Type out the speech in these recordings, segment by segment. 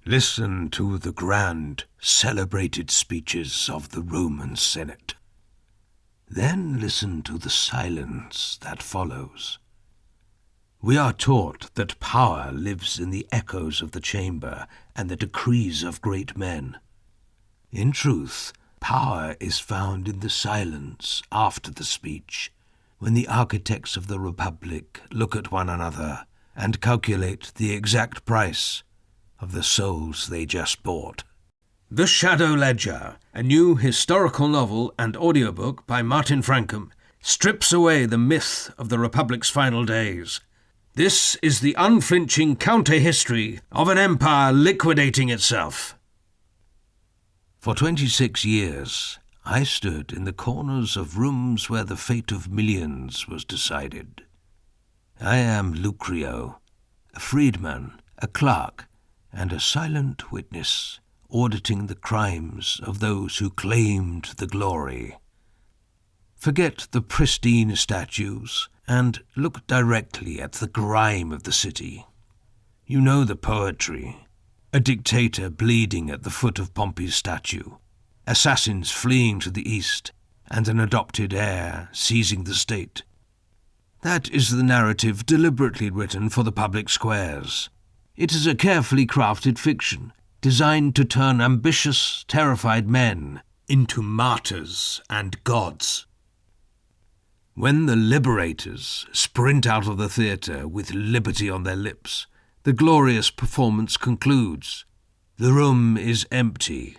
Listen to the grand, celebrated speeches of the Roman Senate. Then listen to the silence that follows. We are taught that power lives in the echoes of the chamber and the decrees of great men. In truth, power is found in the silence after the speech, when the architects of the Republic look at one another and calculate the exact price of the souls they just bought. The Shadow Ledger, a new historical novel and audiobook by Martin Francom, strips away the myth of the Republic's final days. This is the unflinching counter-history of an empire liquidating itself. For 26 years, I stood in the corners of rooms where the fate of millions was decided. I am Lucrio, a freedman, a clerk, and a silent witness, auditing the crimes of those who claimed the glory. Forget the pristine statues and look directly at the grime of the city. You know the poetry. A dictator bleeding at the foot of Pompey's statue, assassins fleeing to the east, and an adopted heir seizing the state. That is the narrative deliberately written for the public squares. It is a carefully crafted fiction, designed to turn ambitious, terrified men into martyrs and gods. When the liberators sprint out of the theatre with liberty on their lips, the glorious performance concludes. The room is empty,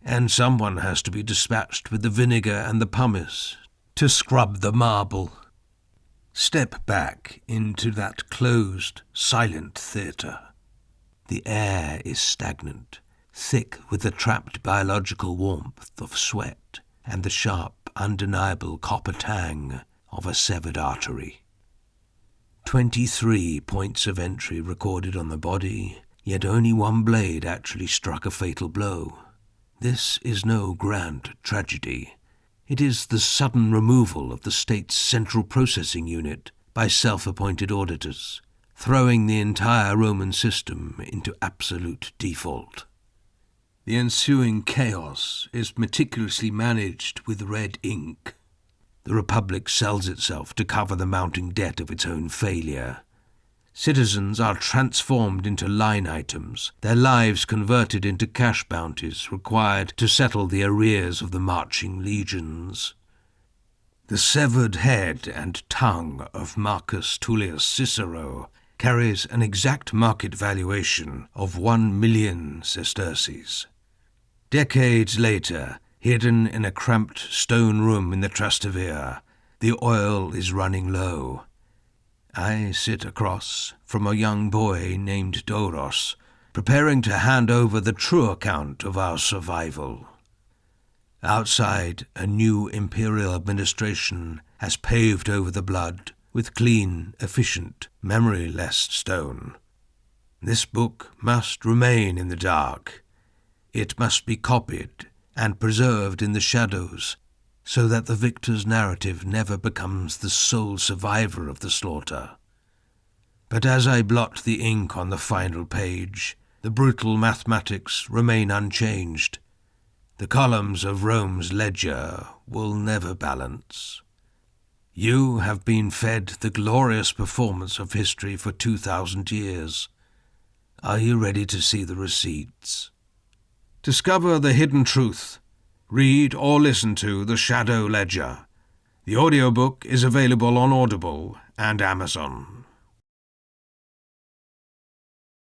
and someone has to be dispatched with the vinegar and the pumice to scrub the marble. Step back into that closed, silent theatre. The air is stagnant, thick with the trapped biological warmth of sweat and the sharp, undeniable copper tang of a severed artery. 23 points of entry recorded on the body, yet only one blade actually struck a fatal blow. This is no grand tragedy. It is the sudden removal of the state's central processing unit by self-appointed auditors, throwing the entire Roman system into absolute default. The ensuing chaos is meticulously managed with red ink. The Republic sells itself to cover the mounting debt of its own failure. Citizens are transformed into line items, their lives converted into cash bounties required to settle the arrears of the marching legions. The severed head and tongue of Marcus Tullius Cicero carries an exact market valuation of 1 million sesterces. Decades later, hidden in a cramped stone room in the Trastevere, the oil is running low. I sit across from a young boy named Doros, preparing to hand over the true account of our survival. Outside, a new imperial administration has paved over the blood with clean, efficient, memoryless stone. This book must remain in the dark. It must be copied and preserved in the shadows, so that the victor's narrative never becomes the sole survivor of the slaughter. But as I blot the ink on the final page, the brutal mathematics remain unchanged. The columns of Rome's ledger will never balance. You have been fed the glorious performance of history for 2,000 years. Are you ready to see the receipts? Discover the hidden truth. Read or listen to The Shadow Ledger. The audiobook is available on Audible and Amazon.